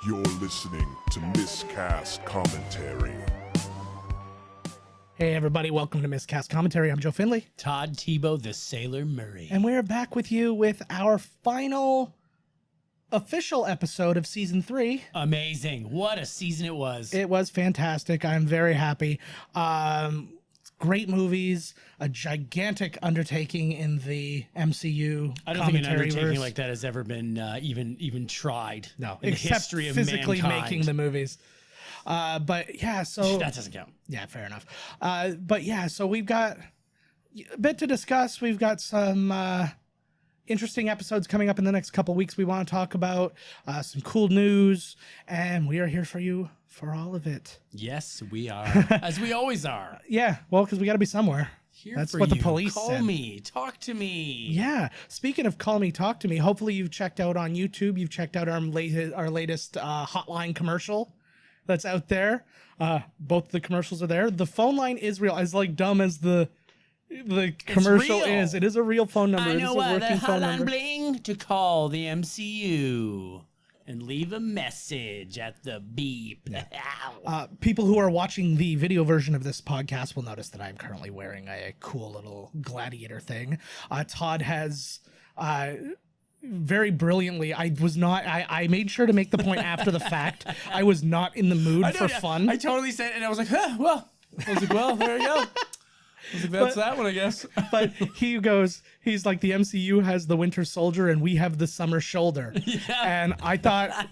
You're listening to Miscast Commentary. Hey everybody, welcome to Miscast Commentary. I'm Joe Finley. Todd Tebow, the Sailor Murray. And we're back with you with our final official episode of Season 3. Amazing. What a season it was. It was fantastic. I'm very happy. Great movies, a gigantic undertaking in the MCU. I don't think an undertaking like that has ever been even tried. No, in the except history of physically mankind. making the movies. But yeah, so that doesn't count. Yeah, fair enough. But yeah, so we've got a bit to discuss. We've got some interesting episodes coming up in the next couple weeks. We want to talk about some cool news, and we are here for you for all of it. Yes, we are, as we always are. Yeah, well, because we got to be somewhere. Here That's for what you. the police Call said. me, talk to me. Yeah. Speaking of call me, talk to me. Hopefully you've checked out on YouTube. You've checked out our latest hotline commercial that's out there. Both the commercials are there. The phone line is real. As like dumb as the commercial real. is. It is a real phone number. I It is know a what working the phone hotline number. bling to call the MCU and leave a message at the beep. Ow. People who are watching the video version of this podcast will notice that I'm currently wearing a cool little gladiator thing. Todd has very brilliantly, I made sure to make the point after the fact. I was not in the mood for fun. I totally said, and I was like, huh, well. I was like, well, there you go. I was like, that's that one, I guess. But he goes, he's like, the MCU has the Winter Soldier and we have the Summer Shoulder. Yeah. And I thought,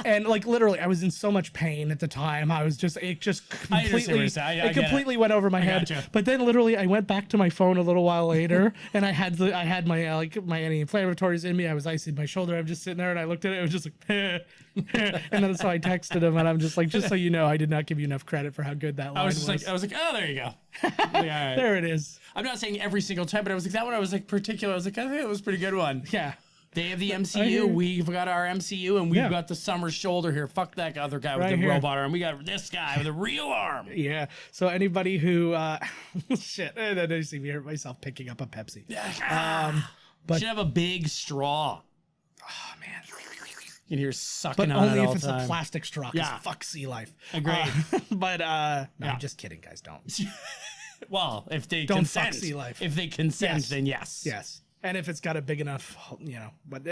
and like literally, I was in so much pain at the time. I was just, it just completely, it completely went over my head. gotcha. But then literally, I went back to my phone a little while later, and I had my my anti-inflammatories in me. I was icing my shoulder. I'm just sitting there, and I looked at it. It was just like, and then so I texted him, and I'm just like, just so you know, I did not give you enough credit for how good that line was. I was like, oh, there you go. Like, all right. There it is. I'm not saying every single time, but I was like, that one I was like particular. I was like, I think it was a pretty good one. Yeah. They have the MCU, we've got our MCU, and we've got the Summer Shoulder here. Fuck that other guy with the robot arm. We got this guy with a real arm. Yeah. So anybody who shit, I see me hurt myself picking up a Pepsi. But should have a big straw. Oh man. You can hear sucking But on only it if all it's the time. a plastic straw. 'Cause Yeah. fuck sea life. Agreed. But no, I'm just kidding, guys. Don't. Well, if they Don't consent, fuck sea life. If they consent, Yes. then yes. Yes. And if it's got a big enough, but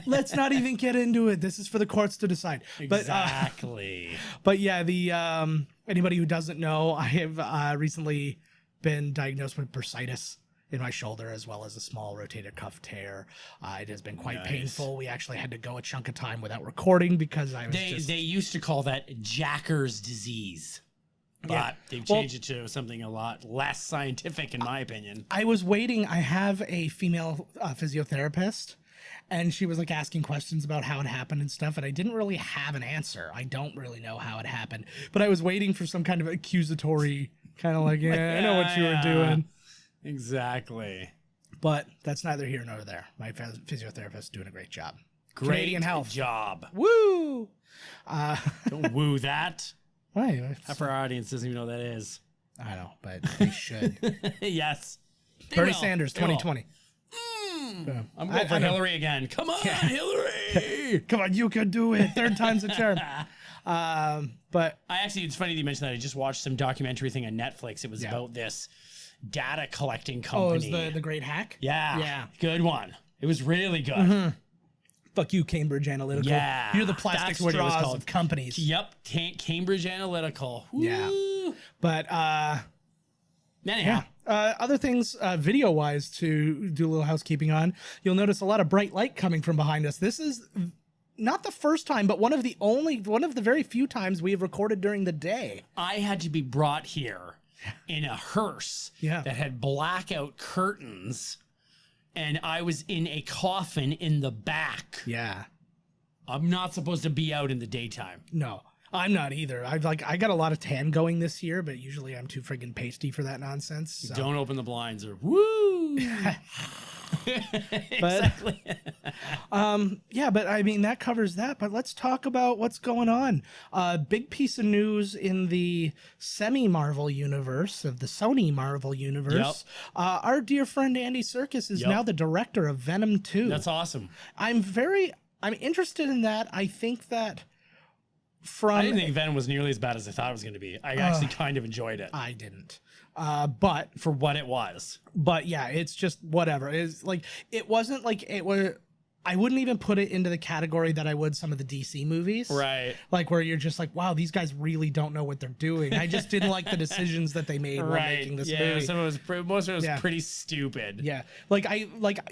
let's not even get into it. This is for the courts to decide. Exactly. But yeah, the anybody who doesn't know, I have recently been diagnosed with bursitis in my shoulder, as well as a small rotator cuff tear. It has been quite painful. We actually had to go a chunk of time without recording because I was They used to call that Jacker's disease. But they've changed it to something a lot less scientific, in my opinion. I was waiting. I have a female physiotherapist, and she was like asking questions about how it happened and stuff, and I didn't really have an answer. I don't really know how it happened, but I was waiting for some kind of accusatory kind of like, I know what you were doing. Exactly. But that's neither here nor there. My physiotherapist is doing a great job. Great Canadian health. job. Woo! Don't woo that. Why? Half our audience doesn't even know what that is. I know, but they should. Yes. They Bernie will. Sanders, They will. 2020. I'm going for Hillary again. Come on, Hillary. Come on, you can do it. Third time's a charm. But It's funny that you mentioned that. I just watched some documentary thing on Netflix. It was about this data collecting company. it was the Great Hack? Yeah. Yeah. Good one. It was really good. Fuck you, Cambridge Analytical. Yeah. You're the plastic That's what it was straws called. of companies. Yep. Cambridge Analytical. Woo. Yeah. But Anyhow. other things video-wise to do a little housekeeping on, you'll notice a lot of bright light coming from behind us. This is not the first time, but one of the very few times we have recorded during the day. I had to be brought here in a hearse that had blackout curtains, and I was in a coffin in the back. Yeah. I'm not supposed to be out in the daytime. No, I'm not either. I got a lot of tan going this year, but usually I'm too friggin' pasty for that nonsense. So. Don't open the blinds or woo. Exactly. Yeah, but I mean, that covers that. But let's talk about what's going on. Big piece of news in the semi-Marvel universe, of the Sony Marvel universe. Our dear friend Andy Serkis is now the director of Venom 2. That's awesome. I'm very I'm interested in that. I think that I didn't think Venom was nearly as bad as I thought it was going to be. I actually kind of enjoyed it. I didn't. But for what it was. But yeah, it's just whatever. It's like, it wasn't like it was. I wouldn't even put it into the category that I would some of the DC movies. Right. Like where you're just like, wow, these guys really don't know what they're doing. I just didn't like the decisions that they made while making this movie. Some of it was, most of it was pretty stupid. Yeah. Like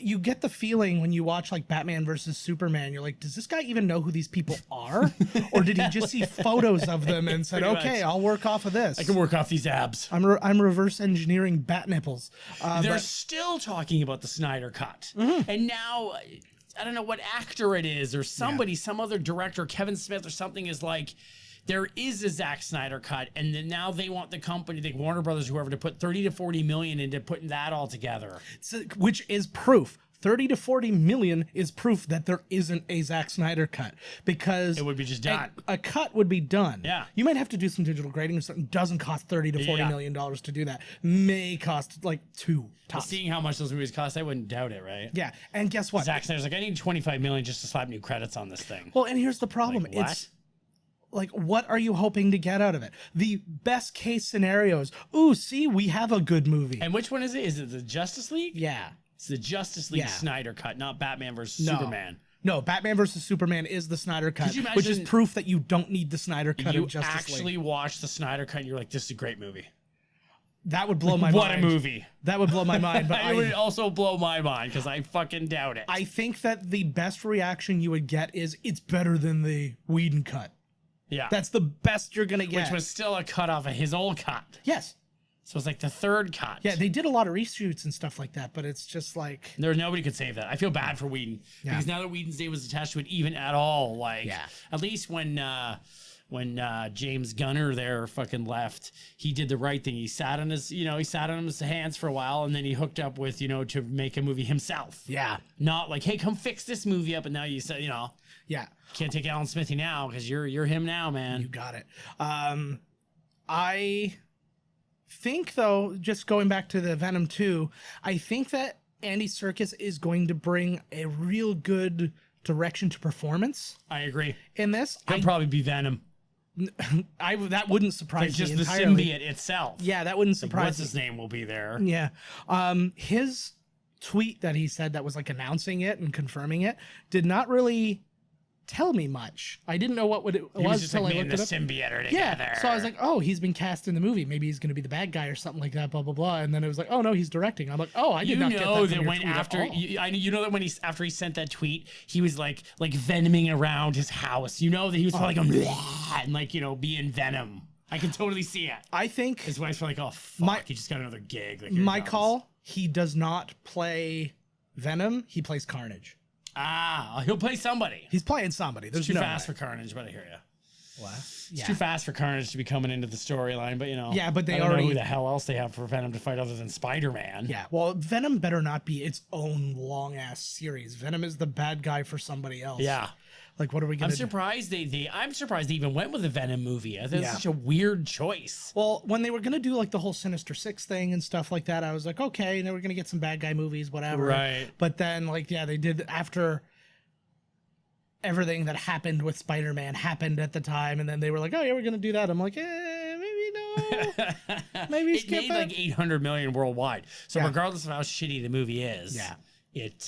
you get the feeling when you watch like Batman versus Superman, you're like, does this guy even know who these people are? Or did he just see photos of them and said, okay, I'll work off of this. I can work off these abs. I'm reverse engineering bat nipples. They're still talking about the Snyder Cut. And now, I don't know what actor it is or somebody, some other director, Kevin Smith or something, is like, there is a Zack Snyder cut, and then now they want the company, like Warner Brothers, whoever, to put 30 to 40 million into putting that all together. Which is proof. 30 to 40 million is proof that there isn't a Zack Snyder cut, because it would be just done. A cut would be done. Yeah. You might have to do some digital grading or something. Doesn't cost 30 to 40 million dollars to do that. May cost like $2 tops. Seeing how much those movies cost, I wouldn't doubt it, right? Yeah. And guess what? Zack Snyder's like, I need 25 million just to slap new credits on this thing. Well, and here's the problem. Like, what? It's like, what are you hoping to get out of it? The best case scenarios. Ooh, see, we have a good movie. And which one is it? Is it the Justice League? Yeah. It's the Justice League Snyder cut, not Batman versus Superman. No, Batman versus Superman is the Snyder cut, which is proof that you don't need the Snyder cut of Justice League. You actually watch the Snyder cut and you're like, this is a great movie. That would blow my mind. What a movie. That would blow my mind. But it would also blow my mind because I fucking doubt it. I think that the best reaction you would get is, it's better than the Whedon cut. Yeah. That's the best you're going to get. Which was still a cut off of his old cut. Yes. So it's like the third cut. Yeah, they did a lot of reshoots and stuff like that, but it's just like... Nobody could save that. I feel bad for Whedon. Yeah. Because now that Whedon's name was attached to it even at all, like... Yeah. At least when James Gunner there fucking left, he did the right thing. He sat on his, he sat on his hands for a while, and then he hooked up with, to make a movie himself. Yeah. Not like, hey, come fix this movie up, and now you said, Yeah. Can't take Alan Smithy now, because you're him now, man. You got it. I think, though, just going back to the Venom 2, I think that Andy Serkis is going to bring a real good direction to performance. I agree. In this. He'll probably be Venom. That wouldn't surprise me entirely. Just the symbiote itself. Yeah, that wouldn't surprise me. What's his name will be there. Yeah. His tweet that he said that was like announcing it and confirming it did not really tell me much. I didn't know what it was until I looked it up. Symbiote together. Yeah. So I was like, oh, he's been cast in the movie. Maybe he's going to be the bad guy or something like that. Blah blah blah. And then it was like, oh no, he's directing. I'm like, oh, I did not get that from your tweet after when after he sent that tweet, he was like venoming around his house. You know that he was probably going and like being Venom. I can totally see it. I think his wife's probably like, oh fuck, he just got another gig. Like, my call. He does not play Venom. He plays Carnage. He'll play somebody. He's playing somebody. There's too fast for Carnage, but I hear you. What? It's too fast for Carnage to be coming into the storyline, but Yeah, but they I don't already know who the hell else they have for Venom to fight other than Spider-Man. Yeah, well, Venom better not be its own long ass series. Venom is the bad guy for somebody else. Yeah. Like, what are we gonna I'm surprised they even went with a Venom movie. I think it's such a weird choice. Well, when they were gonna do like the whole Sinister Six thing and stuff like that, I was like, okay, and they were gonna get some bad guy movies, whatever. Right. But then they did after everything that happened with Spider-Man happened at the time, and then they were like, oh yeah, we're gonna do that. I'm like, maybe no. Maybe it made like 800 million worldwide. So regardless of how shitty the movie is, it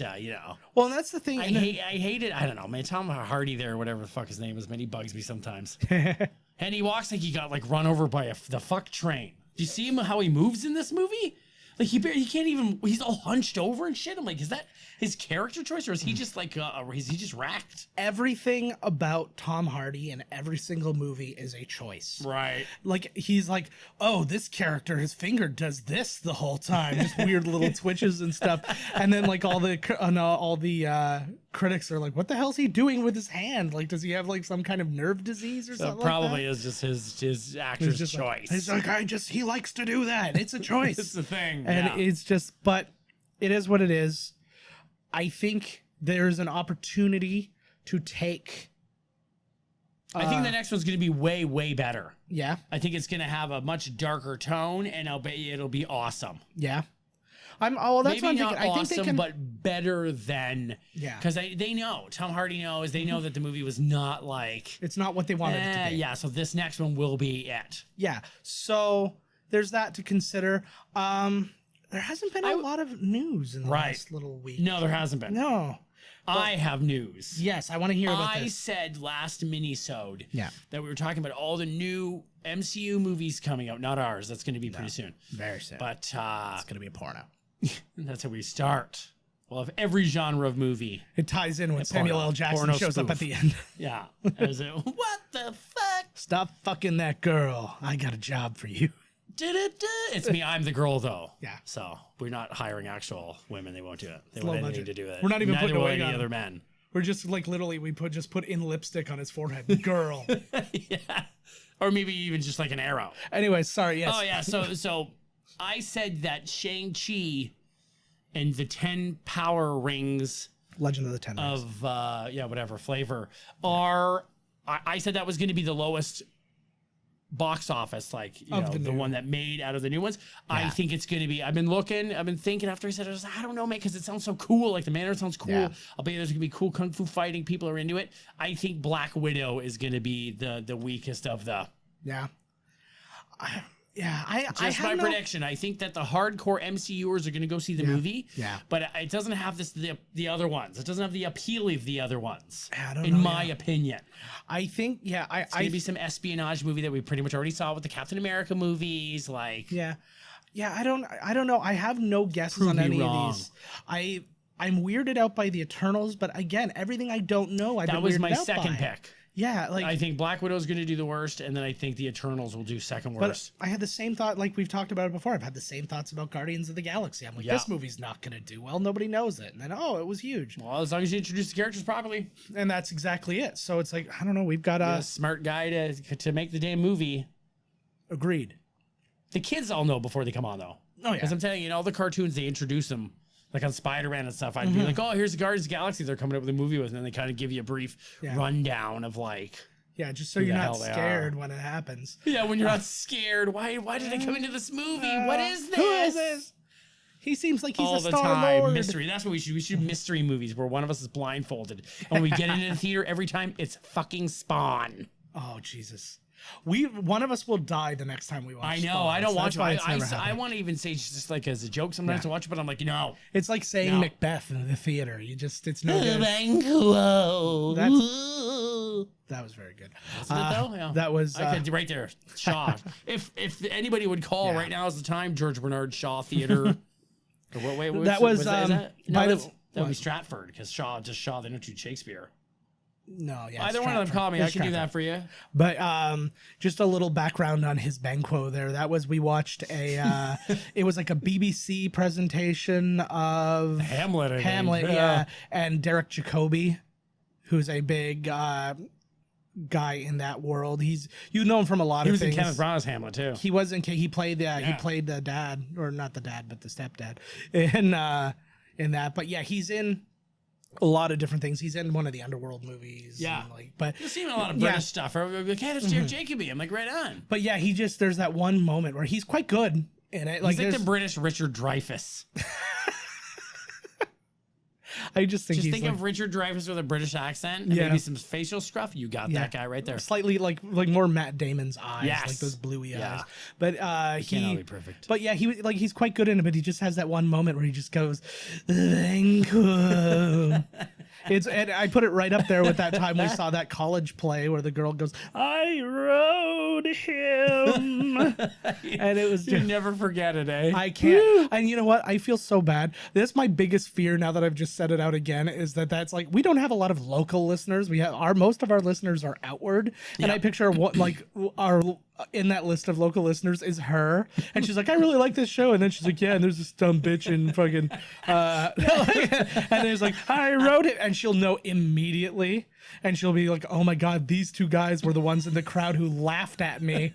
Well, and that's the thing. I hate it. I don't know, man. Tom Hardy there, whatever the fuck his name is, man. He bugs me sometimes. And he walks like he got like run over by the fuck train. Do you see him how he moves in this movie? Like he can't even. He's all hunched over and shit. I'm like, is that his character choice, or is he just like, is he just racked? Everything about Tom Hardy in every single movie is a choice. Right. Like he's like, oh, this character, his finger does this the whole time, just weird little twitches and stuff. And then like all the critics are like, what the hell's he doing with his hand? Like, does he have like some kind of nerve disease or something? Probably is just his actor's choice. Like, he's like, he likes to do that. It's a choice. It's the thing. And it's just, but it is what it is. I think there's an opportunity to take. I think the next one's going to be way, way better. Yeah. I think it's going to have a much darker tone, and I'll bet you it'll be awesome. Yeah. That's maybe what I'm not thinking. I think awesome, they can, but better than. Yeah. Because they know, Tom Hardy knows, they know that the movie was not like. it's not what they wanted it to be. Yeah, so this next one will be it. Yeah. So there's that to consider. There hasn't been a lot of news in the last little week. No, there hasn't been. No. I have news. Yes, I want to hear about I this. said last mini-sode Yeah. that we were talking about all the new MCU movies coming out. Not ours. That's going to be pretty soon. Very soon. But It's going to be a porno. that's how we start. We'll have every genre of movie. It ties in when porno. Samuel L. Jackson Porno shows up spoof. at the end. Yeah. What the fuck? Stop fucking that girl. I got a job for you. It's me. I'm the girl, though. Yeah. So we're not hiring actual women. They won't do it. They low won't have anything budget. to do with it. We're not even Neither putting a will wig any on other him. men. We're just like literally we put in lipstick on his forehead. Girl. Yeah. Or maybe even just like an arrow. Anyways, sorry. Yes. Oh yeah, so I said that Shang-Chi and the 10 power rings Legend of the Ten Rings. of whatever flavor are. I said that was going to be the lowest box office, like the one that made out of the new ones. I think it's going to be. I've been thinking after I said it, I don't know, man, because it sounds so cool. Like the manner sounds cool. Yeah. I'll bet there's going to be cool kung fu fighting. People are into it. I think Black Widow is going to be the weakest of the. Yeah. I Just my prediction. I think that the hardcore MCUers are going to go see the movie. Yeah. But it doesn't have the other ones. It doesn't have the appeal of the other ones. I don't in know, my opinion. I think It's going to be some espionage movie that we pretty much already saw with the Captain America movies. Like Yeah. I don't know. I have no guesses on any of these. I'm weirded out by the Eternals, but again, everything I don't know, that was my second pick. Yeah, like I think Black Widow is going to do the worst, and then I think the Eternals will do second worst. But I had the same thought, like we've talked about it before. I've had the same thoughts about Guardians of the Galaxy. I'm like, this movie's not going to do well. Nobody knows it. And then, it was huge. Well, as long as you introduce the characters properly. And that's exactly it. So it's like, I don't know. We've got a smart guy to make the damn movie. Agreed. The kids all know before they come on, though. Oh, yeah. Because I'm telling you, in all the cartoons, they introduce them. Like on Spider-Man and stuff, I'd be like, oh, here's the Guardians of the Galaxy they're coming up with a movie with. And then they kind of give you a brief rundown of like... Yeah, just so you're not scared when it happens. Yeah, when you're not scared. Why did I come into this movie? What is this? Who is this? He seems like he's all a the Star-Lord. time. Mystery. That's what we should. We should do mystery movies where one of us is blindfolded. And when we get into the theater, every time it's fucking Spawn. Oh, Jesus. One of us will die the next time we watch I know. Spawn, I don't watch it. I I want to even say just like as a joke sometimes to watch it, but I'm like, no. It's like saying Macbeth in the theater. It's no good. That was very good. Wasn't it though? Yeah. That was right there. Shaw. if anybody would call right now is the time. George Bernard Shaw Theater. Or what? That was that would be Stratford because Shaw. They don't do Shakespeare. No, yeah. Either one of them call me. I can do that for you. But just a little background on his banquo there. That was we watched it was like a BBC presentation of Hamlet. Yeah, and Derek Jacobi, who's a big guy in that world. You know him from a lot of things. He was in Kenneth Branagh's Hamlet too. He was in. He played the dad, or not the dad, but the stepdad, in that. But yeah, he's in a lot of different things. He's in one of the Underworld movies. Yeah. But you've seen a lot of British stuff. Like, hey, that's Derek Jacobi. I'm like, right on. But yeah, there's that one moment where he's quite good in it. He's like the British Richard Dreyfuss. I just think of Richard Dreyfuss with a British accent and maybe some facial scruff. You got that guy right there. Slightly like more Matt Damon's eyes, yes. like those bluey eyes. But he can't all be perfect. But yeah, he's quite good in it. But he just has that one moment where he just goes, "Thank you." And I put it right up there with that time we saw that college play where the girl goes, "I rode him," and it was. You never forget it, eh? I can't. And you know what? I feel so bad. That's my biggest fear now that I've just said it out again. Is that's like we don't have a lot of local listeners. We have most of our listeners are outward, and I picture what like our. In that list of local listeners is her, and she's like, I really like this show, and then she's like, yeah, and there's this dumb bitch in fucking and there's like, I wrote it, and she'll know immediately, and she'll be like, oh my god, these two guys were the ones in the crowd who laughed at me.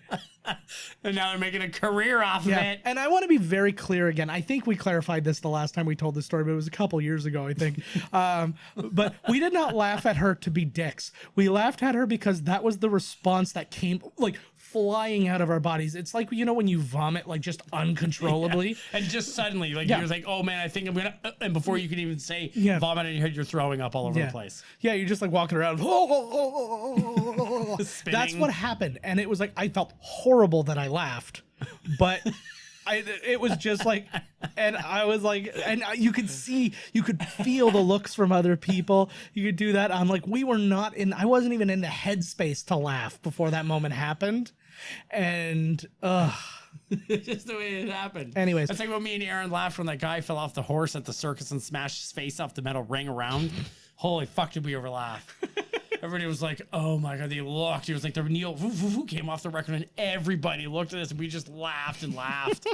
And now they're making a career off of it. And I want to be very clear again. I think we clarified this the last time we told the story, but it was a couple years ago, I think. But we did not laugh at her to be dicks. We laughed at her because that was the response that came like flying out of our bodies. It's like, you know, when you vomit, like just uncontrollably. And just suddenly, like, Yeah. you're like, oh man, I think I'm gonna, and before you can even say Yeah. vomit in your head, you're throwing up all over the place. Yeah, you're just like walking around. That's Spinning. what happened. And it was like, I felt horrible that I laughed, but it was just like, and I was like, and you could feel the looks from other people. You could do that. I'm like, I wasn't even in the headspace to laugh before that moment happened. And, Just the way it happened. Anyways. That's like when me and Aaron laughed when that guy fell off the horse at the circus and smashed his face off the metal ring around. Holy fuck, did we ever laugh? Everybody was like, oh my God, they looked. It was like the Neil came off the record and everybody looked at us and we just laughed and laughed.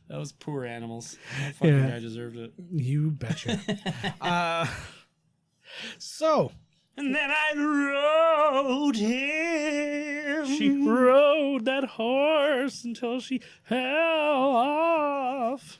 Those poor animals. That fucking guy deserved it. You betcha. So. And then I rode him. She rode that horse until she fell off.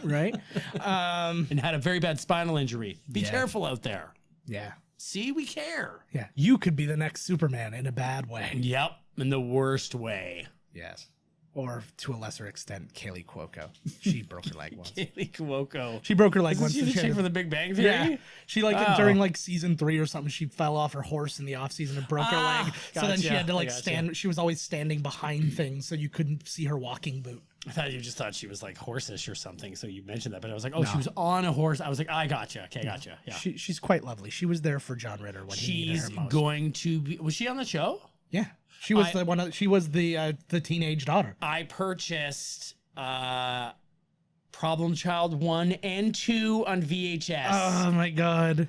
Right? And had a very bad spinal injury. Be Yeah. careful out there. Yeah. See, we care. Yeah. You could be the next Superman in a bad way. Yep, in the worst way. Yes. Or to a lesser extent, Kaylee Cuoco. She broke her leg once. Kaylee Cuoco. She broke her leg Isn't once. she and the she had chick to- from The Big Bang Theory? Yeah. She during like season 3 or something, she fell off her horse in the off season and broke her leg. So then she gotcha. had to like I gotcha. stand. She was always standing behind things, so you couldn't see her walking boot. I thought you just thought she was like horseish or something, so you mentioned that. But I was like, oh, she was on a horse. I was like, I gotcha. Okay, gotcha. Yeah. She's quite lovely. She was there for John Ritter when he needed She's her most. going to be. Was she on the show? Yeah. She was she was the teenage daughter. I purchased Problem Child 1 and 2 on VHS. Oh my God.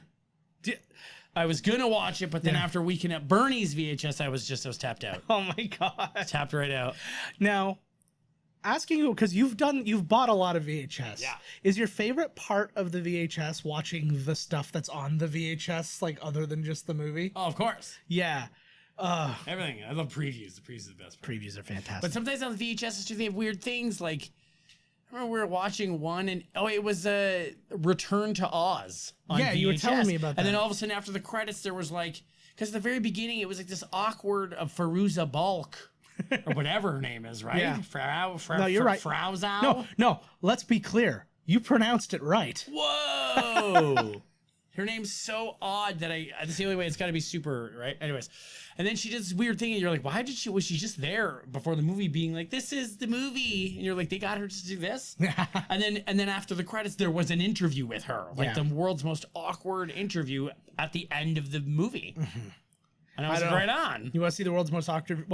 I was gonna watch it, but then after Weekend at Bernie's VHS, I was tapped out. Oh my God. Tapped right out. Now, asking you, because you've bought a lot of VHS. Yeah. Is your favorite part of the VHS watching the stuff that's on the VHS, like other than just the movie? Oh, of course. Yeah. Everything. I love previews. The previews are the best part. Previews are fantastic. But sometimes on the VHS, they have weird things. Like, I remember we were watching one, and it was a Return to Oz on VHS. You were telling me about that. And then all of a sudden, after the credits, there was like, because at the very beginning, it was like this awkward of Fairuza Balk, or whatever her name is, right? Yeah. No, you're right. Frauzow? No. Let's be clear. You pronounced it right. Whoa. Her name's so odd that that's the only way it's got to be super, right? Anyways. And then she did this weird thing and you're like, was she just there before the movie being like, this is the movie? And you're like, they got her to do this? and then after the credits, there was an interview with her. Like the world's most awkward interview at the end of the movie. And I was like, right on. You want to see the world's most awkward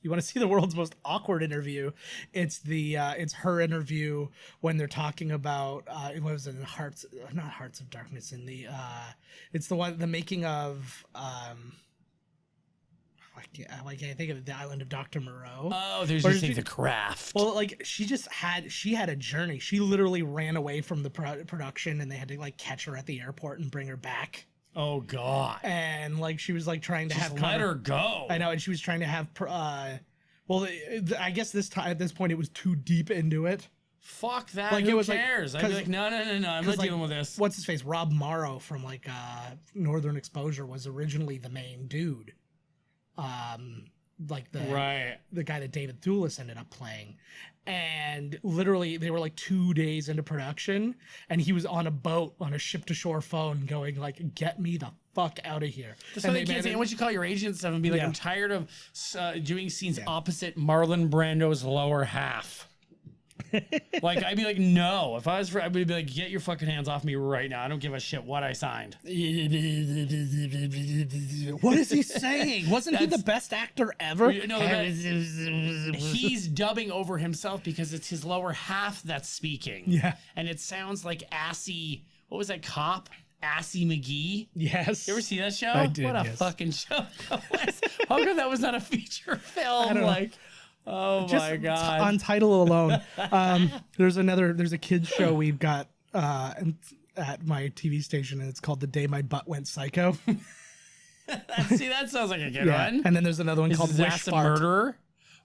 You want to see the world's most awkward interview? It's her interview when they're talking about what was it, Hearts of Darkness, in the it's the making of I can't think of it, The Island of Dr. Moreau. Oh, there's this thing, The Craft. Well, like she had a journey. She literally ran away from the production, and they had to like catch her at the airport and bring her back. Oh God! And like she was like trying to let her go. I know, and she was trying to have. Well, I guess at this point it was too deep into it. Fuck that. Like, Who it was cares? I'd be like, no. I'm not dealing with this. What's his face? Rob Morrow from like Northern Exposure was originally the main dude. Like the guy that David Thewlis ended up playing. And literally they were like 2 days into production and he was on a boat on a ship to shore phone going like, get me the fuck out of here. That's why they can't say, once you call your agent and stuff and be like, I'm tired of doing scenes opposite Marlon Brando's lower half. Like, I'd be like, no. If I was I'd be like, get your fucking hands off me right now. I don't give a shit what I signed. What is he saying? Wasn't he the best actor ever? No, he's dubbing over himself because it's his lower half that's speaking. Yeah. And it sounds like Assy, what was that cop? Assy McGee? Yes. You ever see that show? I did, What a fucking show that was. How come that was not a feature film? I don't know. Oh my God. On title alone. There's a kids show we've got at my TV station, and it's called The Day My Butt Went Psycho. See, that sounds like a good one. And then there's another one called Is Wish Ass a Fart. Murderer?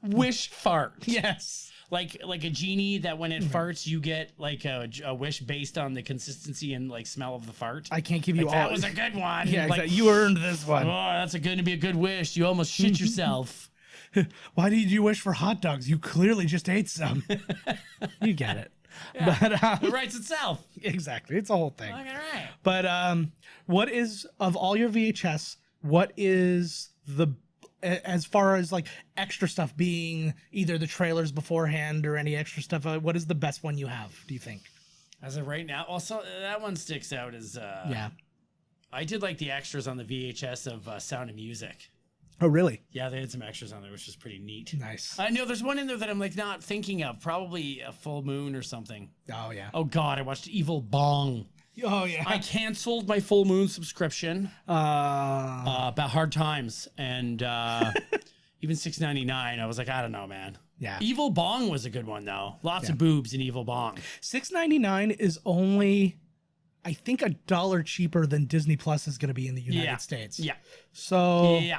Wish Fart. Yes. Like a genie that when it farts, you get like a wish based on the consistency and like smell of the fart. I can't give you all. That was a good one. Yeah, like, exactly. You earned this one. Oh, that's going to be a good wish. You almost shit yourself. Why did you wish for hot dogs? You clearly just ate some. You get it. Yeah. But It writes itself. exactly, it's a whole thing. All right. But what is, of all your VHS, what is the, as far as like extra stuff being either the trailers beforehand or any extra stuff, what is the best one you have, do you think? As of right now, also that one sticks out as Yeah. I did like the extras on the VHS of Sound of Music. Oh, really? Yeah, they had some extras on there, which was pretty neat. Nice. I know there's one in there that I'm like not thinking of. Probably a Full Moon or something. Oh, yeah. Oh God, I watched Evil Bong. Oh, yeah. I canceled my Full Moon subscription about Hard Times, and even $6.99. I was like, I don't know, man. Yeah. Evil Bong was a good one though. Lots of boobs in Evil Bong. $6.99 is only, I think, $1 cheaper than Disney Plus is going to be in the United States. Yeah. So Yeah.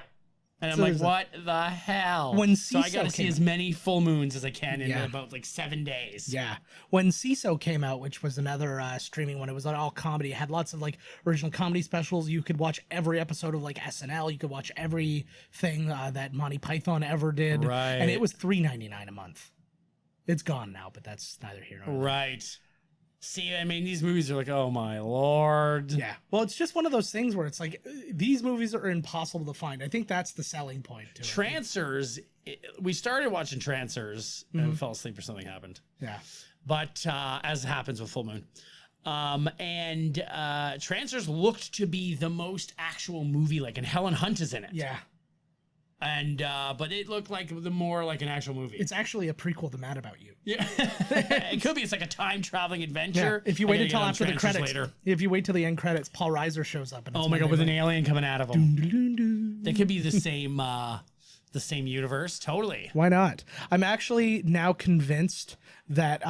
And I'm So like, there's what the hell? When so I CISO got to see came as many full moons as I can in Yeah. about like 7 days. yeah, when CISO came out, which was another streaming one, it was all comedy. It had lots of like original comedy specials. You could watch every episode of like SNL. You could watch everything that Monty Python ever did. Right. And it was $3.99 a month. It's gone now, but that's neither here nor there. Right. See, I mean, these movies are like, oh my Lord. Yeah. Well, it's just one of those things where it's like these movies are impossible to find. I think that's the selling point to it. Trancers, we started watching Trancers and we fell asleep or something happened. Yeah. But as happens with Full Moon. And Trancers looked to be the most actual movie, like, and Helen Hunt is in it. Yeah. And but it looked like the more like an actual movie. It's actually a prequel to Mad About You. Yeah, it could be. It's like a time traveling adventure. If you I wait gotta until get on after the Trancers credits, later. if you wait till the end credits, Paul Reiser shows up. And Oh my God, with an alien coming out of them. They could be the same universe. Totally. Why not? I'm actually now convinced that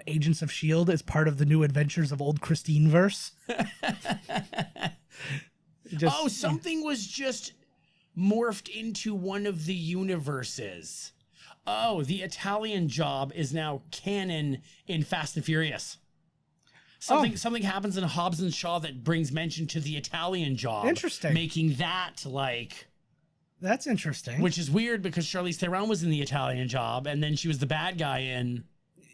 Agents of S.H.I.E.L.D. is part of the new adventures of old Christine verse. Something was just morphed into one of the universes. Oh, the Italian Job is now canon in Fast and Furious. Something happens in Hobbs and Shaw that brings mention to the Italian Job. Interesting. Making that like... That's interesting. Which is weird because Charlize Theron was in the Italian Job and then she was the bad guy in...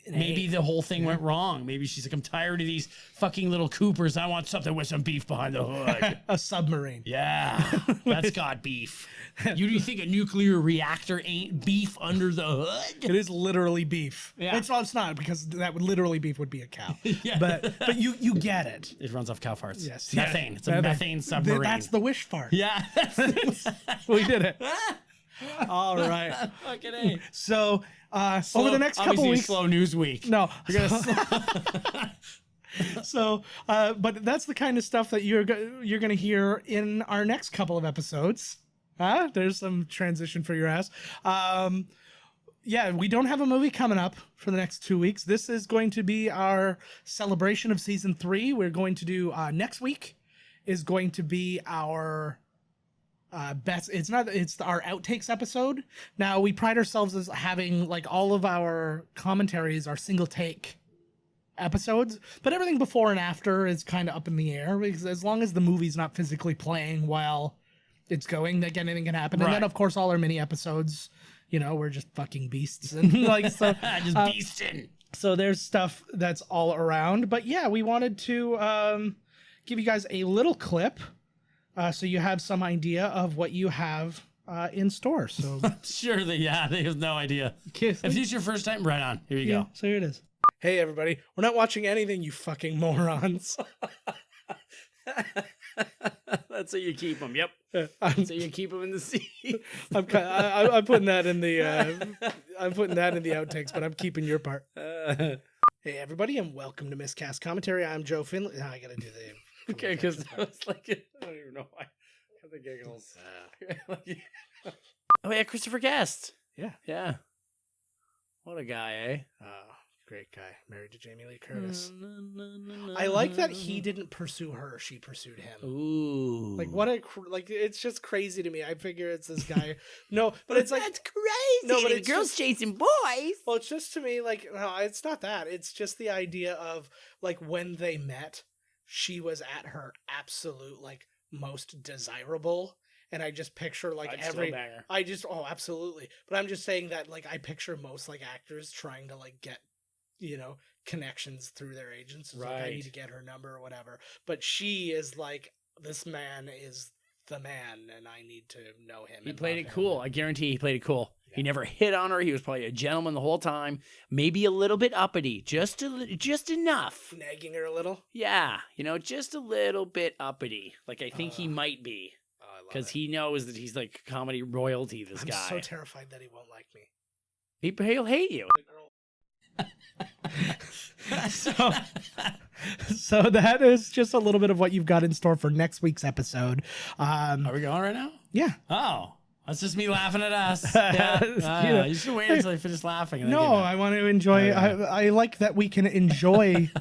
Maybe the whole thing went wrong. Maybe she's like, I'm tired of these fucking little Coopers. I want something with some beef behind the hood. A submarine. Yeah, that's got beef. You think a nuclear reactor ain't beef under the hood? It is literally beef. Yeah. It's not, because that would literally beef would be a cow. Yeah. But you get it. It runs off cow farts. Yes. Methane. It's a methane submarine. That's the wish fart. Yeah. We did it. All right. Fucking A. So over the next couple obviously weeks, a slow news week. no, but that's the kind of stuff that you're gonna hear in our next couple of episodes. There's some transition for your ass. Yeah, we don't have a movie coming up for the next 2 weeks. This is going to be our celebration of season 3. We're going to do next week is going to be our best. It's our outtakes episode. Now, we pride ourselves as having like all of our commentaries are single take episodes, but everything before and after is kind of up in the air, because as long as the movie's not physically playing while it's going, that anything can happen. Right. And then of course all our mini episodes, we're just fucking beasts and like so Just beasting. so there's stuff that's all around. But yeah, we wanted to give you guys a little clip so you have some idea of what you have in store. So Sure, they have no idea. If this is your first time, right on. Here you go. So here it is. Hey everybody, we're not watching anything, you fucking morons. That's how you keep them. Yep. That's how you keep them in the sea. I'm putting that in the I'm putting that in the outtakes, but I'm keeping your part. Hey everybody, and welcome to Miscast Commentary. I'm Joe Finley. I gotta do the Okay, because I was like, I don't even know why. I have the giggles. Oh yeah, Christopher Guest. Yeah. What a guy, eh? Great guy, married to Jamie Lee Curtis. I like that he didn't pursue her; she pursued him. Ooh. Like what it's just crazy to me. I figure it's this guy. No, but it's like that's crazy. No, but the it's girls just, chasing boys. Well, it's just to me like no, it's not that. It's just the idea of like when they met, she was at her absolute like most desirable. and I just picture like I'd still bang her. oh, absolutely. But I'm just saying that like I picture most like actors trying to like get, connections through their agents. It's like, I need to get her number or whatever. But she is like, this man is the man, and I need to know him. He played it cool. I guarantee he played it cool. Yeah. He never hit on her. He was probably a gentleman the whole time. Maybe a little bit uppity, just enough. Nagging her a little? Yeah, just a little bit uppity. Like I think he might be. Because he knows that he's like comedy royalty, this guy. I'm so terrified that he won't like me. He'll hate you. So that is just a little bit of what you've got in store for next week's episode. Are we going right now? Yeah. Oh, that's just me laughing at us. Yeah. You should wait until I finish laughing. And no, I want to enjoy. I like that we can enjoy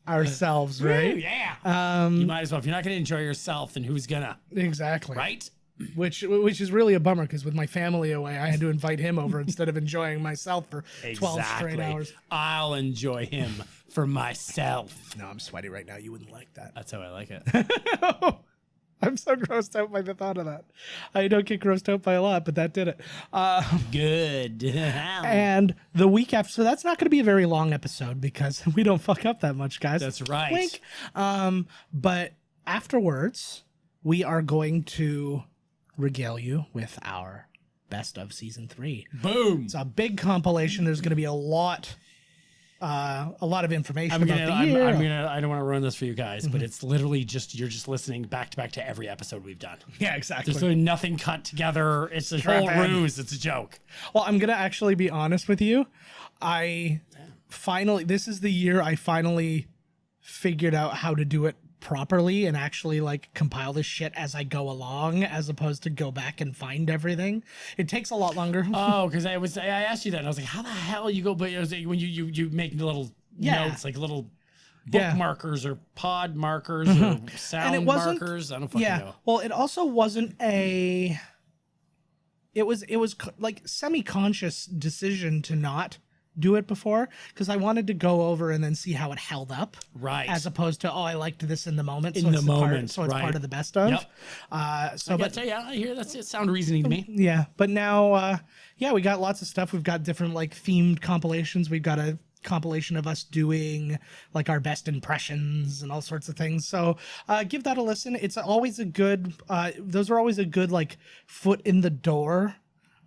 ourselves, right? Yeah. You might as well. If you're not going to enjoy yourself, then who's gonna? Exactly. Right. Which is really a bummer, because with my family away, I had to invite him over instead of enjoying myself for 12 straight hours. I'll enjoy him for myself. No, I'm sweaty right now. You wouldn't like that. That's how I like it. I'm so grossed out by the thought of that. I don't get grossed out by a lot, but that did it. Good. And the week after, so that's not going to be a very long episode because we don't fuck up that much, guys. That's right. Wink. But afterwards, we are going to regale you with our best of season 3. Boom. It's a big compilation. There's going to be a lot of information about the year. I don't want to ruin this for you guys, but it's literally you're just listening back to back to every episode we've done. Yeah, exactly. There's really nothing cut together. It's a whole ruse. It's a joke. Well, I'm going to actually be honest with you. This is the year I finally figured out how to do it properly and actually like compile this shit as I go along, as opposed to go back and find everything. It takes a lot longer. Oh, because I asked you that and I was like, how the hell you go? But it was like when you make little notes, like little book markers or pod markers or sound markers. I don't fucking know. Well, it also wasn't it was like semi-conscious decision to not do it before, because I wanted to go over and then see how it held up, right? As opposed to, I liked this in the moment, so it's part of the best of. Yep. I hear that's it. Sound reasoning to me. Yeah, but now, we got lots of stuff. We've got different like themed compilations. We've got a compilation of us doing like our best impressions and all sorts of things. So give that a listen. It's always a good. Those are always a good like foot in the door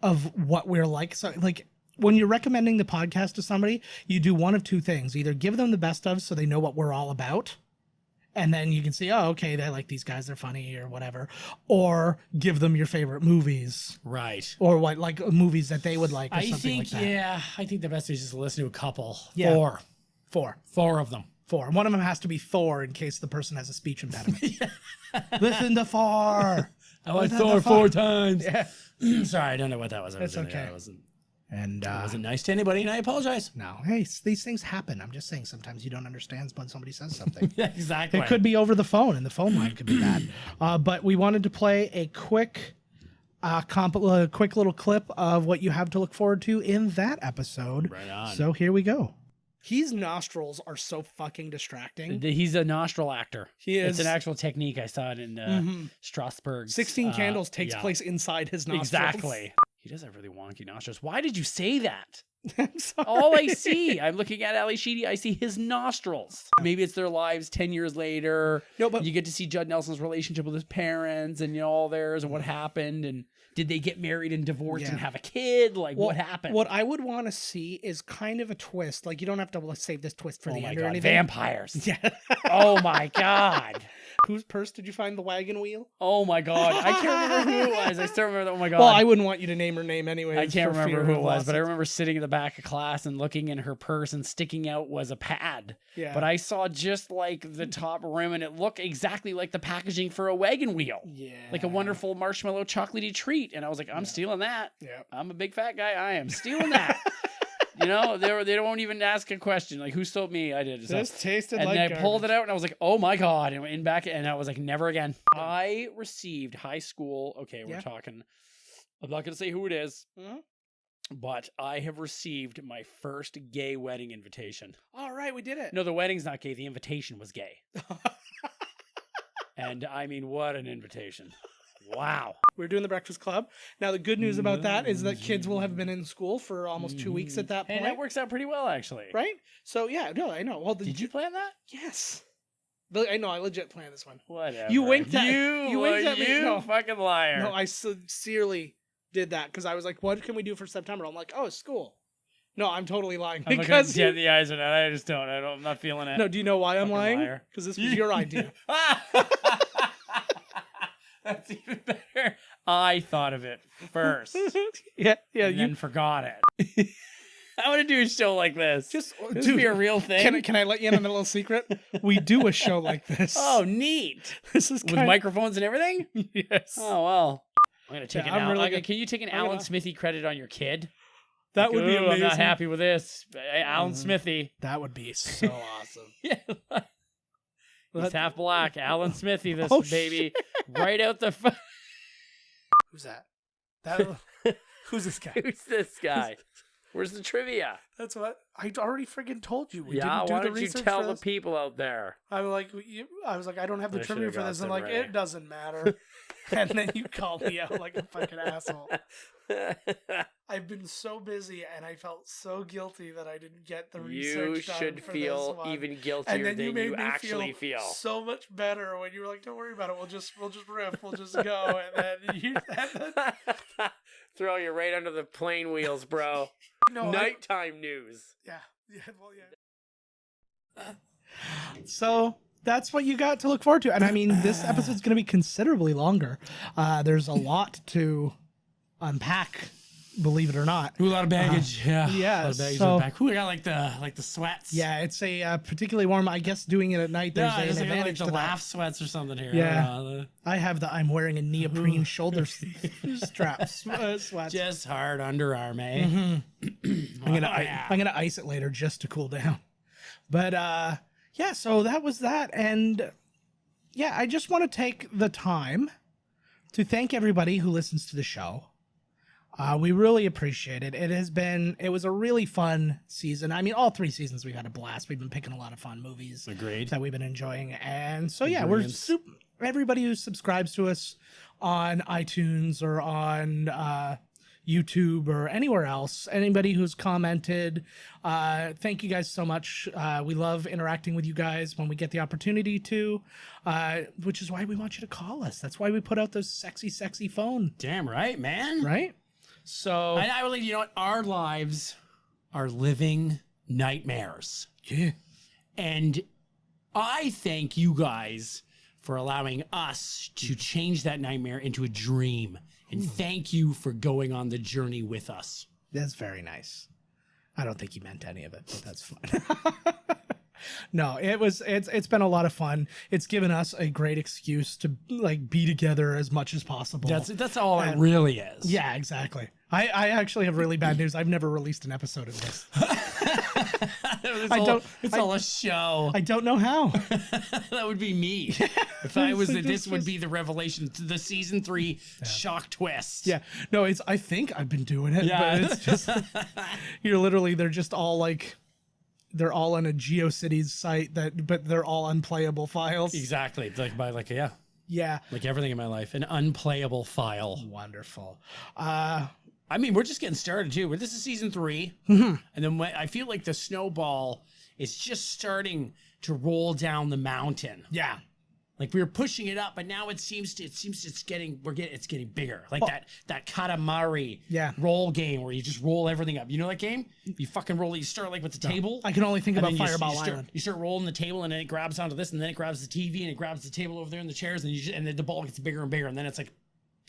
of what we're like. So like, when you're recommending the podcast to somebody, you do one of two things. Either give them the best of so they know what we're all about, and then you can see, oh, okay, they like these guys, they're funny or whatever. Or give them your favorite movies. Right. Or what, like movies that they would like or something like that. Yeah, I think the best is just to listen to a couple. Yeah. Four of them. 4. One of them has to be Thor in case the person has a speech impediment. Listen to Thor. I like Thor 4 times. Yeah. Sorry, I don't know what that was. It's okay. And it wasn't nice to anybody, and I apologize. No, hey, these things happen. I'm just saying sometimes you don't understand when somebody says something. Yeah, exactly. It could be over the phone, and the phone line could be bad. But we wanted to play a quick little clip of what you have to look forward to in that episode. Right on. So here we go. His nostrils are so fucking distracting. He's a nostril actor. He is. It's an actual technique. I saw it in Strasbourg. 16 Candles takes place inside his nostrils. Exactly. He does have really wonky nostrils. Why did you say that? I'm sorry. All I see, I'm looking at Ali Sheedy, I see his nostrils. Maybe it's their lives 10 years later. No, but you get to see Judd Nelson's relationship with his parents and all theirs and what happened. And did they get married and divorced and have a kid? Like, what happened? What I would want to see is kind of a twist. Like, you don't have to save this twist for the end or anything. Vampires. Yeah. Oh my God. Whose purse did you find the wagon wheel? Oh my God. I can't remember who it was. I still remember that. Oh my God. Well, I wouldn't want you to name her name anyway. I can't remember who it was, but I remember sitting in the back of class and looking in her purse, and sticking out was a pad. Yeah. But I saw just like the top rim, and it looked exactly like the packaging for a wagon wheel. Yeah. Like a wonderful marshmallow chocolatey treat. And I was like, I'm stealing that. Yeah. I'm a big fat guy. I am stealing that. They won't even ask a question. Like, who stole me? I did. This tasted and like then I pulled garbage. it out, and I was like, oh my God. And I was like, never again. I received high school. Okay, we're talking. I'm not going to say who it is, but I have received my first gay wedding invitation. All right, we did it. No, the wedding's not gay. The invitation was gay. And I mean, what an invitation. Wow. We're doing the Breakfast Club. Now, the good news about that is that kids will have been in school for almost 2 weeks at that point. And that works out pretty well, actually. Right? So, yeah, no, I know. Well, Did you plan that? Yes. But I know, I legit planned this one. Whatever. You winked at you winked at me. You No. fucking liar. No, I sincerely did that because I was like, what can we do for September? I'm like, oh, school. No, I'm totally lying. I'm Because not gonna get the eyes or not. I just don't. I'm not feeling it. No, do you know why I'm Fucking lying? liar. Because this was your idea. That's even better. I thought of it first. yeah, And then forgot it. I want to do a show like this. Just This would be a real thing. Can I let you in on a little secret? We do a show like this. Oh, neat. This is With kind microphones and everything? yes. Oh, well. I'm going to take Yeah, I'm really good. Can you take an I'm Alan gonna- Smithy credit on your kid? That would be "Ooh, amazing. I'm not happy with this. Alan Smithy. That would be so awesome. Yeah. He's half black. Alan Smithy, this Oh, baby. Right out the... Who's that? That who's this guy? Who's this guy? Where's the trivia? That's what I already friggin' told you. We Yeah, didn't do why the don't you research tell for the this. people out there? I was like, I don't have the I trivia should've for got this. I'm them like, ready. it doesn't matter. And then you called me out like a fucking asshole. I've been so busy, and I felt so guilty that I didn't get the research You done should for feel this one. even And guiltier then you than made you me actually feel. so much better when you were like, "Don't worry about it. We'll just riff. We'll just go." And then Throw you right under the plane wheels, bro. no, Nighttime news. yeah, well, yeah. So that's what you got to look forward to, and I mean, this episode's going to be considerably longer. There's a lot to unpack. Believe it or not. Ooh, a lot of baggage. Yeah. yeah, A lot of baggage so- on the back. Ooh, I got like the sweats. Yeah, it's a particularly warm. I guess doing it at night, there's Yeah, an just like advantage the to that. laugh sweats or something here. Yeah. I have I'm wearing a neoprene shoulder straps sweats. Just hard underarm, eh? Mm-hmm. I'm gonna ice it later just to cool down. But yeah, so that was that, and yeah, I just want to take the time to thank everybody who listens to the show. We really appreciate it. It was a really fun season. I mean, all 3 seasons we've had a blast. We've been picking a lot of fun movies Agreed. that we've been enjoying. And so, yeah, Agreements. everybody who subscribes to us on iTunes or on YouTube or anywhere else, anybody who's commented, thank you guys so much. We love interacting with you guys when we get the opportunity to, which is why we want you to call us. That's why we put out those sexy phone, Damn right, man. right? So, And I believe, you know what? Our lives are living nightmares. yeah. And I thank you guys for allowing us to change that nightmare into a dream. And thank you for going on the journey with us. That's very nice. I don't think he meant any of it, but that's fine. No, it's been a lot of fun. It's given us a great excuse to like be together as much as possible. That's all it really is. Yeah, exactly. I actually have really bad news. I've never released an episode of this. It's all a show. I don't know how. That would be me. If I was, this would be the revelation, the season 3 shock twist. Yeah. No, I think I've been doing it, Yeah. but it's just they're just all like they're all on a GeoCities site but they're all unplayable files. Exactly. It's like Yeah. like everything in my life, an unplayable file. Wonderful. I mean, we're just getting started too. This is season 3, Mm-hmm. and then I feel like the snowball is just starting to roll down the mountain. Yeah. Like we were pushing it up, but now it's getting bigger. Like that Katamari roll game where you just roll everything up. You know that game? You fucking roll. You start like with the table. I can only think and about then Fireball Island. You start rolling the table, and then it grabs onto this, and then it grabs the TV, and it grabs the table over there and the chairs, and then the ball gets bigger and bigger, and then it's like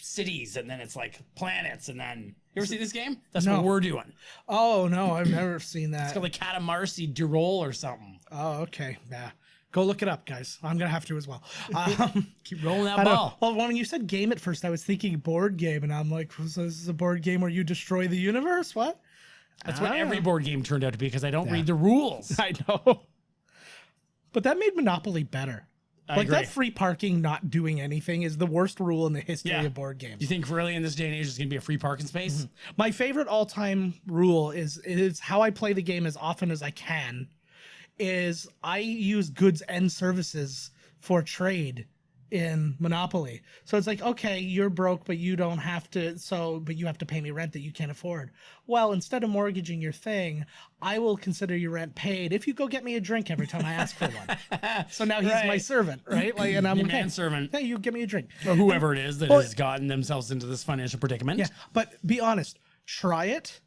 cities, and then it's like planets, and then you ever see this game? That's No. what we're doing. Oh no, I've never seen that. It's called like Katamari Roll or something. Oh, okay. Yeah. Go look it up, guys. I'm gonna have to as well. Keep rolling that I don't- ball. Well, when you said game at first, I was thinking board game, and I'm like, so this is a board game where you destroy the universe? What? That's what Ah. every board game turned out to be because I don't read the rules. I know. But that made Monopoly better. I Like agree. that free parking not doing anything is the worst rule in the history Yeah. of board games. Do you think really in this day and age there's going to be a free parking space? My favorite all-time rule is how I play the game as often as I can is I use goods and services for trade in Monopoly. So it's like, okay, you're broke, but you don't have to, but you have to pay me rent that you can't afford. Well, instead of mortgaging your thing, I will consider your rent paid if you go get me a drink every time I ask for one. So now he's my servant, right? Like, and I'm Your okay. manservant. Hey, you get me a drink. Or whoever it is that has gotten themselves into this financial predicament. Yeah, but be honest, try it.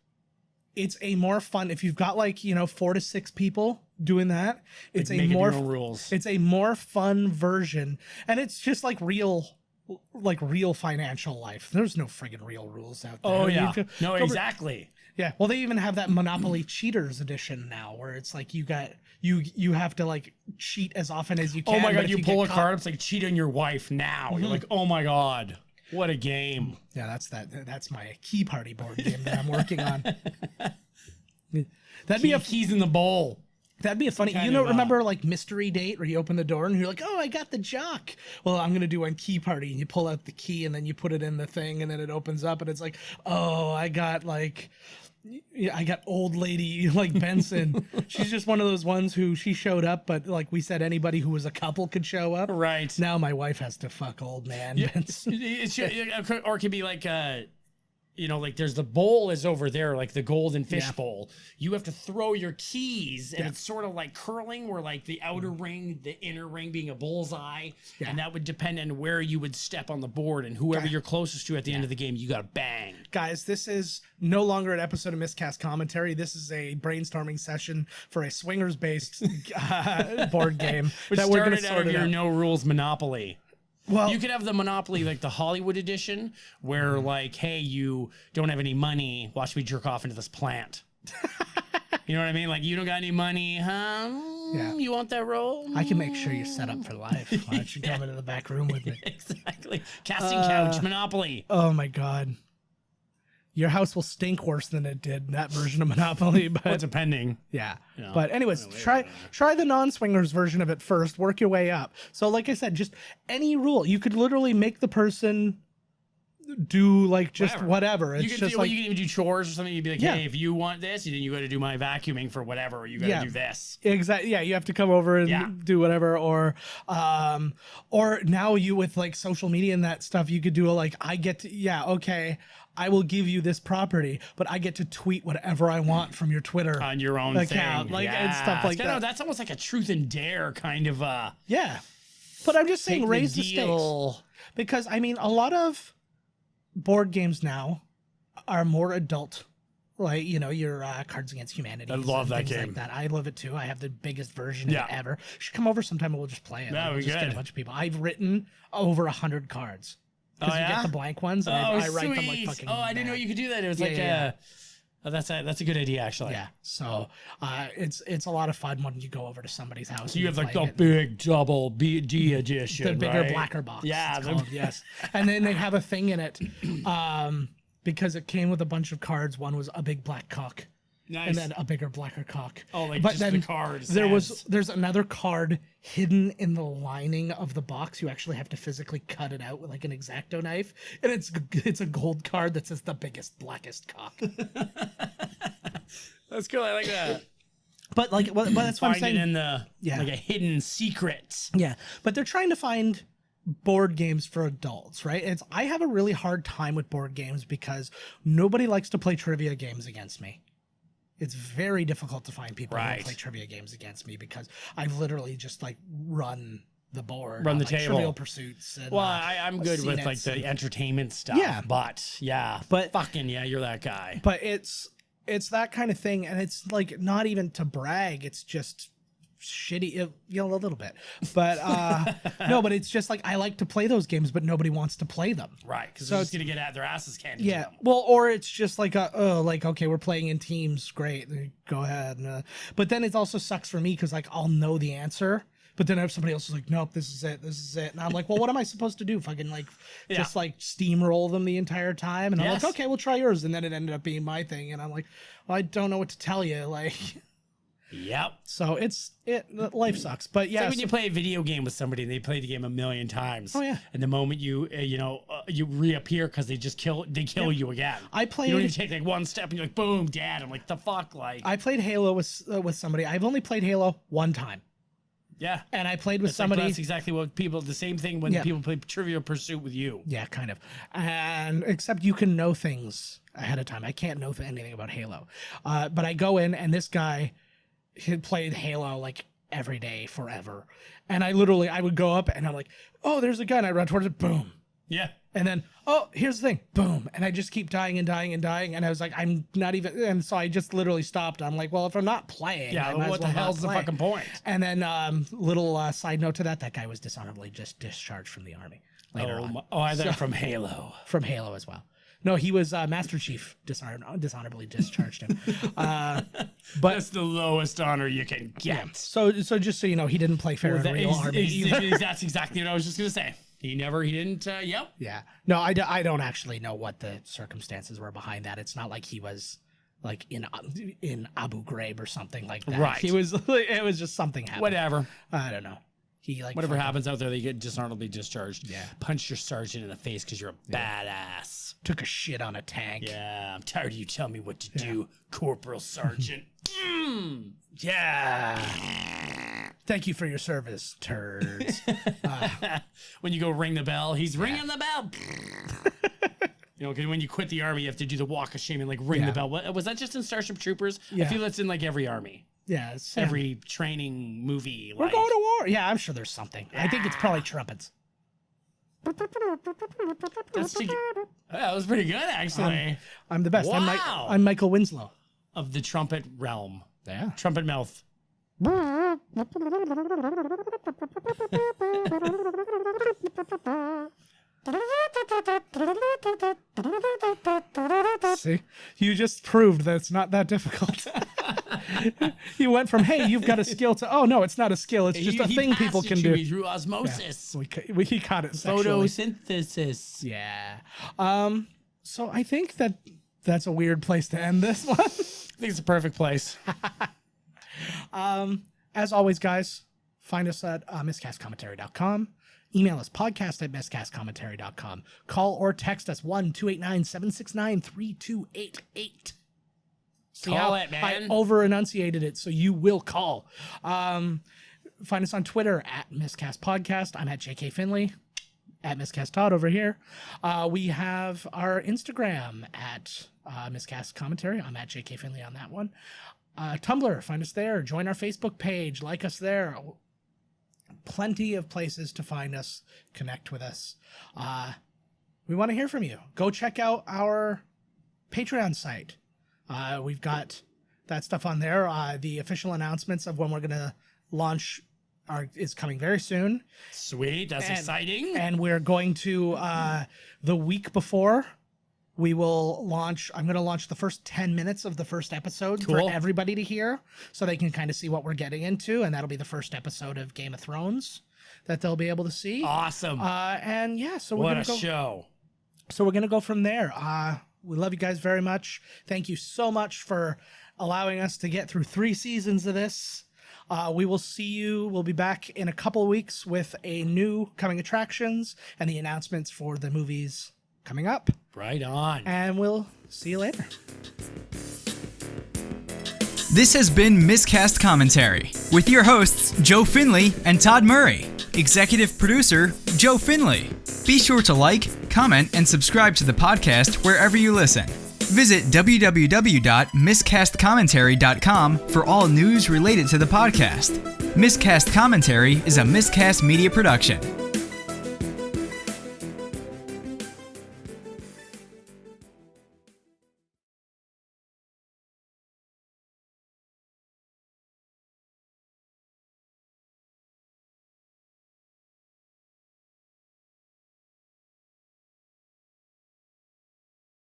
It's a more fun, if you've got like, 4 to 6 people doing that, it's Like a making more your own rules. It's a more fun version, and it's just like real financial life. There's no friggin' real rules out there. Oh yeah. Go Exactly. Yeah. Well, they even have that Monopoly Cheaters edition now, where it's like you have to like cheat as often as you can. Oh my but god, if you pull a get card, it's like cheat on your wife now. You're like, oh my god. What a game. Yeah, that's my key party board game that I'm working on. That'd be Keys in the bowl. That'd be a funny, remember like Mystery Date where you open the door and you're like, oh, I got the jock. Well, I'm going to do one Key Party, and you pull out the key and then you put it in the thing and then it opens up and it's like, oh, I got old lady like Benson. She's just one of those ones who she showed up, but like we said, anybody who was a couple could show up. Right. Now my wife has to fuck old man Benson. Or it could be like, like there's the bowl is over there, like the golden fish bowl. You have to throw your keys, and it's sort of like curling, where like the outer ring, the inner ring being a bullseye, and that would depend on where you would step on the board, and whoever you're closest to at the end of the game, you got to bang. Guys, this is no longer an episode of Miscast Commentary. This is a brainstorming session for a swingers-based board game Which that we're going to started out sort of it your out. no rules Monopoly. Well, You could have the Monopoly, like the Hollywood edition, where like, hey, you don't have any money. Watch me jerk off into this plant. You know what I mean? Like, you don't got any money, huh? Yeah. You want that role? I can make sure you're set up for life. Why don't you come into the back room with me? Exactly. Casting couch, Monopoly. Oh my god. Your house will stink worse than it did in that version of Monopoly, but Well, depending. yeah. You know, But anyways, try the non-swingers version of it first. Work your way up. So like I said, just any rule. You could literally make the person do like just whatever. It's You could, just you like can even do chores or something. You'd be like, hey, if you want this, then you got to do my vacuuming for whatever. Or you got to do this. Exactly. Yeah, you have to come over and do whatever, or now you with like social media and that stuff, you could do I will give you this property, but I get to tweet whatever I want from your Twitter On your own account, thing. and stuff like that. That's almost like a truth and dare kind of Yeah, but I'm just saying, raise the deal. stakes, because I mean, a lot of board games now are more adult. Like, your Cards Against Humanity. I love that things game. like that. I love it too. I have the biggest version of it ever. You should come over sometime and we'll just play it. That would We'll be just get good. a bunch of people. I've written over 100 cards. Because you get the blank ones, and I write them like fucking. Oh, I didn't know you could do that. It was that's a good idea, actually. Yeah. So it's a lot of fun when you go over to somebody's house. So you have like play the it. big double D edition, The bigger, right? blacker box. Yeah, it's called, yes. And then they have a thing in it, because it came with a bunch of cards. One was a big black cock. Nice. And then a bigger, blacker cock. Oh, like but just then the cards. There's another card hidden in the lining of the box. You actually have to physically cut it out with like an X-Acto knife, and it's a gold card that says the biggest, blackest cock. That's cool. I like that. But like, but that's what I'm Find saying. it in the Yeah. like a hidden secret. Yeah, but they're trying to find board games for adults, right? I have a really hard time with board games because nobody likes to play trivia games against me. It's very difficult to find people who play trivia games against me, because I've literally just like run the board, Run on, the like, table. Trivial Pursuits. And, Well, I'm good with like the entertainment stuff. Yeah. But fucking yeah, you're that guy. But it's that kind of thing, and it's like not even to brag. It's just shitty, a little bit. But no, but it's just like I like to play those games, but nobody wants to play them. Right, because they're just gonna get at their asses handed. Yeah, to them. well, or it's just like okay, we're playing in teams, great, go ahead. But then it also sucks for me because like I'll know the answer, but then if somebody else is like, nope, this is it, and I'm like, well, what am I supposed to do? Fucking like just like steamroll them the entire time, and I'm like, okay, we'll try yours, and then it ended up being my thing, and I'm like, well, I don't know what to tell you, like. Yep. So life sucks, but yeah. It's like when you play a video game with somebody and they play the game a million times. Oh yeah. And the moment you you reappear because they kill you again. I played. You don't even take like one step and you're like, boom, dad. I'm like, the fuck, like. I played Halo with somebody. I've only played Halo one time. Yeah. And I played with It's like, somebody. that's exactly what people, the same thing when people play Trivial Pursuit with you. Yeah, kind of. And except you can know things ahead of time. I can't know anything about Halo. But I go in and this guy had played Halo like every day forever. And I would go up and I'm like, oh, there's a gun. I run towards it. Boom. Yeah. And then, oh, here's the thing. Boom. And I just keep dying and dying and dying. And I was like, I'm not even. And so I just literally stopped. I'm like, well, if I'm not playing, I might what as well the hell's not the play. fucking point? And then, little side note to that guy was dishonorably just discharged from the army later on. I thought from Halo. From Halo as well. No, he was Master Chief dishonorably discharged him. But That's the lowest honor you can get. yeah. So just so you know, he didn't play fair and real army either. That's exactly what I was just gonna say. He didn't. Yep. Yeah. No, I don't actually know what the circumstances were behind that. It's not like he was like in Abu Ghraib or something like that. Right. He was. It was just something happened. Whatever. I don't know. He like Whatever happens out there, they get dishonorably discharged. Yeah. Punch your sergeant in the face because you're a badass. took a shit on a tank. Yeah. I'm tired of you telling me what to do, Corporal Sergeant. Yeah. Thank you for your service, turds. When you go ring the bell, he's ringing the bell. You know, because when you quit the army, you have to do the walk of shame and like ring the bell. Was that just in Starship Troopers? Yeah. I feel that's in like every army. Yeah. Every training movie. We're going to war. Yeah, I'm sure there's something. I think it's probably trumpets. That was pretty good, actually. I'm the best. Wow. I'm Michael Winslow. Of the trumpet realm. Yeah. Trumpet mouth. See, you just proved that it's not that difficult. You went from, hey, you've got a skill to, oh, no, it's not a skill. It's just a thing people can do. Through osmosis. Yeah. He caught it sexually. Photosynthesis. Yeah. So I think that's a weird place to end this one. I think it's a perfect place. As always, guys, find us at miscastcommentary.com. Email us podcast@miscastcommentary.com. Call or text us 1-289-769-3288. Call it, man. I over-enunciated it, so you will call. Find us on Twitter at Miscast Podcast. I'm at JK Finley, at Miscast Todd over here. We have our Instagram at Miscast Commentary. I'm at JK Finley on that one. Tumblr, find us there. Join our Facebook page. Like us there. Plenty of places to find us. Connect with us. We want to hear from you. Go check out our Patreon site. We've got that stuff on there. The official announcements of when we're going to launch is coming very soon. Sweet. That's exciting. And we're going to, the week before, we will launch, I'm going to launch the first 10 minutes of the first episode for everybody to hear so they can kind of see what we're getting into. And that'll be the first episode of Game of Thrones that they'll be able to see. Awesome. And yeah, so we're what going to a show. So we're going to go from there. We love you guys very much. Thank you so much for allowing us to get through 3 seasons of this. We will see you. We'll be back in a couple of weeks with a new coming attractions and the announcements for the movies coming up. Right on. And we'll see you later. This has been Miscast Commentary with your hosts, Joe Finley and Todd Murray. Executive producer, Joe Finley. Be sure to like, comment, and subscribe to the podcast wherever you listen. Visit www.miscastcommentary.com for all news related to the podcast. Miscast Commentary is a Miscast media production.